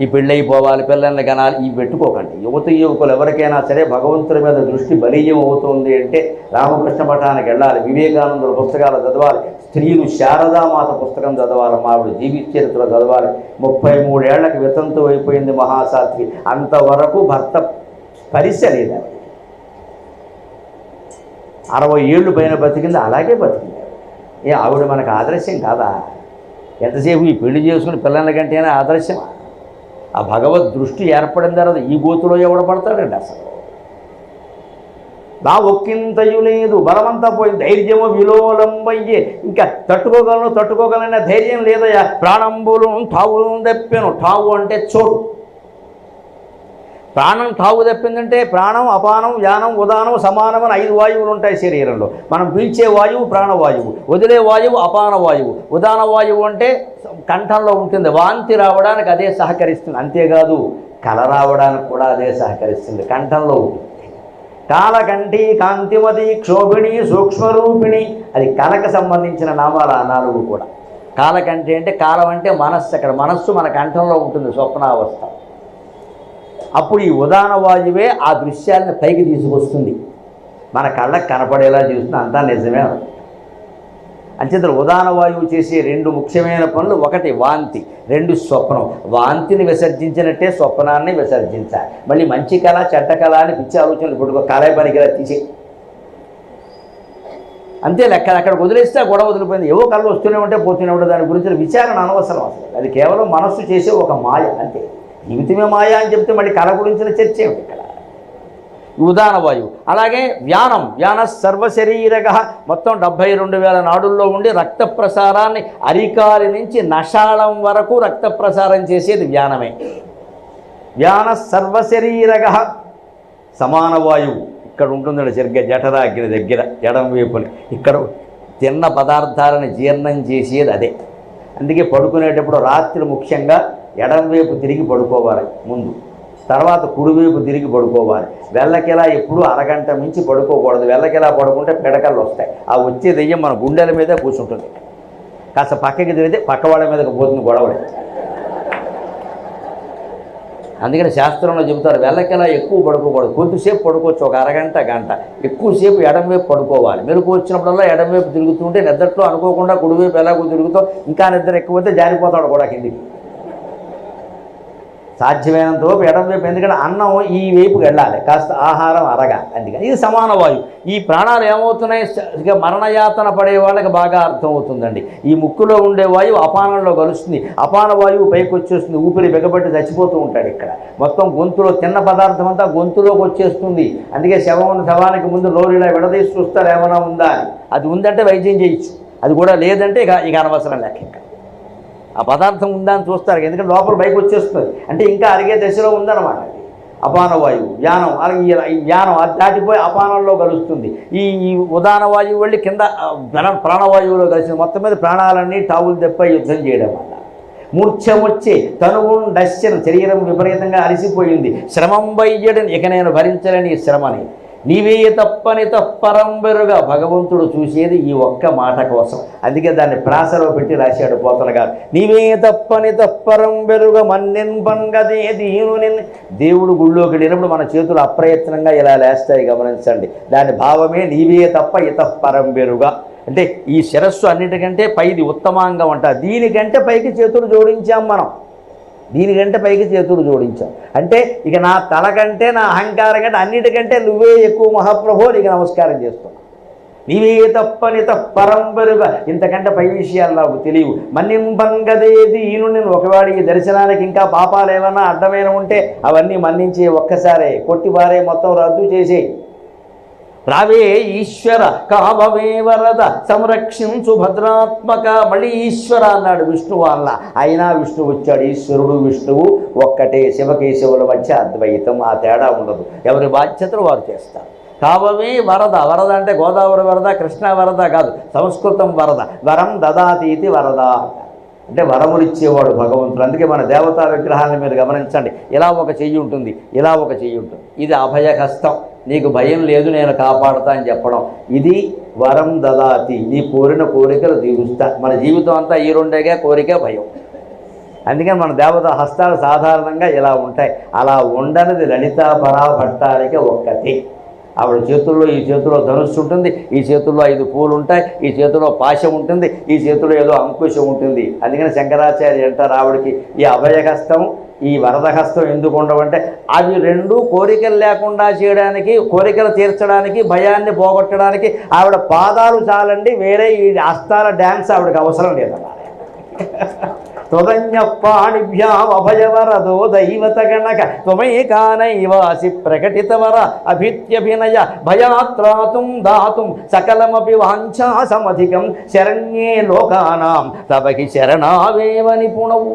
Speaker 1: ఈ పెళ్ళైపోవాలి, పిల్లల్ని కనాలి, ఇవి పెట్టుకోకండి. యువకులు ఎవరికైనా సరే భగవంతుడి మీద దృష్టి బలీయం అవుతుంది అంటే రామకృష్ణ మఠానికి వెళ్ళాలి, వివేకానందుల పుస్తకాలు చదవాలి, స్త్రీలు శారదామాత పుస్తకం చదవాలి, ఆవిడ జీవిత చరిత్ర చదవాలి. 33 ఏళ్లకు వితంతు అయిపోయింది మహాసాధ్వి. అంతవరకు భర్త స్పరిశ లేదా. 60 ఏళ్ళు పైన బతికింది, అలాగే బతికింది. ఆవిడ మనకు ఆదర్శం కాదా? ఎంతసేపు ఈ పెళ్లి చేసుకుని పిల్లల కంటేనే ఆదర్శం. ఆ భగవద్ దృష్టి ఏర్పడిన తర్వాత ఈ గోతులో ఎవడ పడతాడండి అసలు. నా ఒక్కింతయు లేదు, బలమంతా పోయింది. ధైర్యము విలోలంబయ్యే, ఇంకా తట్టుకోగలన ధైర్యం లేదయ్యా. ప్రాణంబులు ఠావులు తెప్పాను. ఠావు అంటే చోటు. ప్రాణం ఠావు తెప్పిందంటే ప్రాణం, అపానం, యానం, ఉదానం, సమానం అని 5 వాయువులు ఉంటాయి శరీరంలో. మనం పీల్చే వాయువు ప్రాణవాయువు, వదిలే వాయువు అపాన వాయువు. ఉదాన వాయువు అంటే కంఠంలో ఉంటుంది, వాంతి రావడానికి అదే సహకరిస్తుంది. అంతేకాదు కల రావడానికి కూడా అదే సహకరిస్తుంది, కంఠంలో ఉంటుంది. కాలకంఠి, కాంతిమతి, క్షోభిణి, సూక్ష్మరూపిణి, అది కళకు సంబంధించిన నామాలు ఆ 4 కూడా. కాలకంఠి అంటే కాలం అంటే మనస్సు. అక్కడ మనస్సు మన కంఠంలో ఉంటుంది స్వప్నావస్థ. అప్పుడు ఈ ఉదాన వాయువే ఆ దృశ్యాలను పైకి తీసుకొస్తుంది, మన కళ్ళకు కనపడేలా చేస్తుంది. అంతా నిజమే. అంచేత ఉదాన వాయువు చేసే 2 ముఖ్యమైన పనులు, 1 వాంతి, 2 స్వప్నం. వాంతిని విసర్జించినట్టే స్వప్నాన్ని విసర్జించాలి. మళ్ళీ మంచి కళ చెడ్డ కళ అని పిచ్చి ఆలోచనలు పుట్టుకో, కళ పనికిరా తీసే. అంతే లెక్క. అక్కడికి వదిలేస్తే గొడవ వదిలిపోయింది. ఏవో కళ్ళు వస్తూనే ఉంటే పోతూనే ఉంటే దాని గురించి విచారణ అనవసరం అసలు. అది కేవలం మనస్సు చేసే ఒక మాయ అంతే. జీవితమే మాయా అని చెప్తే మళ్ళీ కళ గురించిన చర్చ ఏమిటి ఇక్కడ. ఉదాన వాయువు. అలాగే వ్యాన సర్వశరీరగ, మొత్తం 72,000 నాడుల్లో ఉండి రక్త ప్రసారాన్ని అరికాలి నుంచి నషాళం వరకు రక్త ప్రసారం చేసేది వ్యానమే. వ్యాన సర్వశరీరగ. సమాన వాయువు ఇక్కడ ఉంటుందండి సరిగ్గా జఠరాగ్ని దగ్గర, ఎడం వైపుని. ఇక్కడ తిన్న పదార్థాలను జీర్ణం చేసేది అదే. అందుకే పడుకునేటప్పుడు రాత్రి ముఖ్యంగా ఎడంవైపు తిరిగి పడుకోవాలి ముందు, తర్వాత కుడివైపు తిరిగి పడుకోవాలి. వెళ్ళకిలా ఎప్పుడూ అరగంట మించి పడుకోకూడదు. వెళ్ళకిలా పడుకుంటే పిడకలు వస్తాయి. ఆ వచ్చే దెయ్యం మన గుండెల మీదే కూర్చుంటుంది. కాస్త పక్కకి తిరిగితే పక్క వాళ్ళ మీదకి పోతుంది గొడవలే. అందుకని శాస్త్రంలో చెబుతారు వెళ్ళకెలా ఎక్కువ పడుకోకూడదు, కొద్దిసేపు పడుకోవచ్చు, ఒక అరగంట గంట. ఎక్కువసేపు ఎడంవైపు పడుకోవాలి. మెలకు వచ్చినప్పుడల్లా ఎడంవైపు తిరుగుతుంటే నిద్రలో అనుకోకుండా కుడివైపు ఎలాగో తిరుగుతాం, ఇంకా నిద్ర ఎక్కువైతే జారిపోతాడు కూడా కిందికి. సాధ్యమైనంత వరకు ఎడంవైపు, ఎందుకంటే అన్నం ఈ వైపుకి వెళ్ళాలి, కాస్త ఆహారం అరగాలి. అందుకని ఇది సమాన వాయువు. ఈ ప్రాణాలు ఏమవుతున్నాయి, ఇక మరణయాతన పడే వాళ్ళకి బాగా అర్థమవుతుందండి. ఈ ముక్కులో ఉండే వాయువు అపానంలో కలుస్తుంది, అపాన వాయువు పైకి వచ్చేస్తుంది, ఊపిరి బిగబట్టి చచ్చిపోతూ ఉంటాడు. ఇక్కడ మొత్తం గొంతులో తిన్న పదార్థం అంతా గొంతులోకి వచ్చేస్తుంది. అందుకే శవానికి ముందు లోరీలా విడదీసి చూస్తారు ఏమైనా ఉందా అని. అది ఉందంటే వైద్యం చేయొచ్చు, అది కూడా లేదంటే ఇక అనవసరం లెక్క. ఇంకా ఆ పదార్థం ఉందా అని చూస్తారు, ఎందుకంటే లోపల బయటకు వచ్చేస్తుంది, అంటే ఇంకా అరిగే దశలో ఉందన్నమాట. అపాన వాయువు యానం, ఈ యానం అది దాటిపోయి అపానంలో కలుస్తుంది. ఈ ఉదాన వాయువు వెళ్ళి కింద ప్రాణవాయువులో కలిసింది. మొత్తం మీద ప్రాణాలన్నీ టావులు తెప్ప యుద్ధం చేయడం వల్ల మూర్ఛ వచ్చి తనువు డశ్చన, శరీరం విపరీతంగా అలసిపోయింది. శ్రమం వయ్యడని, ఇక నేను భరించలేని శ్రమని. నీవే తప్పని తప్పరంబెరుగా, భగవంతుడు చూసేది ఈ ఒక్క మాట కోసం. అందుకే దాన్ని ప్రాసలో పెట్టి రాశాడు పోతన గారు. నీవే తప్పని తప్పరంబెరుగా మన్నెన్ పంగదే దీను నిన్ను. దేవుడు గుళ్ళోకి వెళ్ళినప్పుడు మన చేతులు అప్రయత్నంగా ఇలా లేస్తాయి, గమనించండి. దాని భావమే నీవే తప్ప ఇతఃపరంబెరుగా. అంటే ఈ శిరస్సు అన్నిటికంటే పైది ఉత్తమాంగం అంట, దీనికంటే పైకి చేతులు జోడించాం మనం, దీనికంటే పైకి చేతులు జోడించాం. అంటే ఇక నా తల కంటే, నా అహంకారం కంటే అన్నిటికంటే నువ్వే ఎక్కువ మహాప్రభో, నీకు నమస్కారం చేస్తున్నావు. నీవే తప్పని తప్పరంబరుగా, ఇంతకంటే పై విషయాలు నాకు తెలియవు. మన్నింపంగదేది ఈను, నేను ఒకవాడికి దర్శనానికి ఇంకా పాపాలు ఏమన్నా అడ్డమైన ఉంటే అవన్నీ మన్నించే, ఒక్కసారే కొట్టిపారే, మొత్తం రద్దు చేసే. రావే ఈశ్వర కామవే వరద సంరక్షించు భద్రాత్మక. మళ్ళీ ఈశ్వర అన్నాడు విష్ణువు అన్న, అయినా విష్ణువు వచ్చాడు. ఈశ్వరుడు విష్ణువు ఒక్కటే, శివకేశవుల మధ్య అద్వైతం, ఆ తేడా ఉండదు. ఎవరి బాధ్యతలు వారు చేస్తారు. కావమే వరద, వరద అంటే గోదావరి వరద, కృష్ణా వరద కాదు, సంస్కృతం వరద. వరం దదాతీతి వరద అంటే వరములు ఇచ్చేవాడు భగవంతుడు. అందుకే మన దేవతా విగ్రహాలను మీరు గమనించండి, ఇలా ఒక చెయ్యి ఉంటుంది, ఇలా ఒక చెయ్యి ఉంటుంది. ఇది అభయహస్తం, నీకు భయం లేదు నేను కాపాడుతా అని చెప్పడం. ఇది వరం దదాతి, నీ కోరిన కోరికలు తీరుస్తా. మన జీవితం అంతా ఈ రెండేగా, కోరిక భయం. అందుకని మన దేవతా హస్తాలు సాధారణంగా ఇలా ఉంటాయి. అలా ఉండనిది లలితా పరాభట్టారిక ఒక్కటి. ఆవిడ చేతుల్లో, ఈ చేతిలో ధనుస్సు ఉంటుంది, ఈ చేతుల్లో 5 పూలు ఉంటాయి, ఈ చేతిలో పాశం ఉంటుంది, ఈ చేతిలో ఏదో అంకుశం ఉంటుంది. అందుకని శంకరాచార్య అంటారు ఆవిడకి ఈ అభయహస్తం, ఈ వరదహస్తం ఎందుకు ఉండవంటే అవి రెండు కోరికలు లేకుండా చేయడానికి, కోరికలు తీర్చడానికి, భయాన్ని పోగొట్టడానికి ఆవిడ పాదాలు చాలండి, వేరే ఈ హస్తాల డ్యాన్స్ ఆవిడకి అవసరం లేదన్నారు. త్వదన్యపాణిభ్యామభయవరదో దైవత గణక త్వమేకానైవాసి ప్రకటితవర అభిత్యభినయ భయాత్రాతుం దాతుం సకలమపి వాంఛాసమధికం శరణ్యే లోకానాం తవకి శరణావేవ నిపుణవు.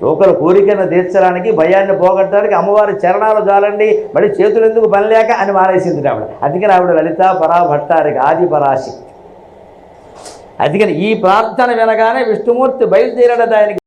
Speaker 1: లోకల కోరికను తీర్చడానికి, భయాన్ని పోగొట్టడానికి అమ్మవారి చరణాలు చాలండి, మళ్ళీ చేతులు ఎందుకు పని లేక అని మానేసింది ఆవిడ. అందుకని ఆవిడ లలితా పరాభట్టారికి ఆది పరాశక్తి. అందుకని ఈ ప్రార్థన వినగానే విష్ణుమూర్తి బయలుదేరడం దానికి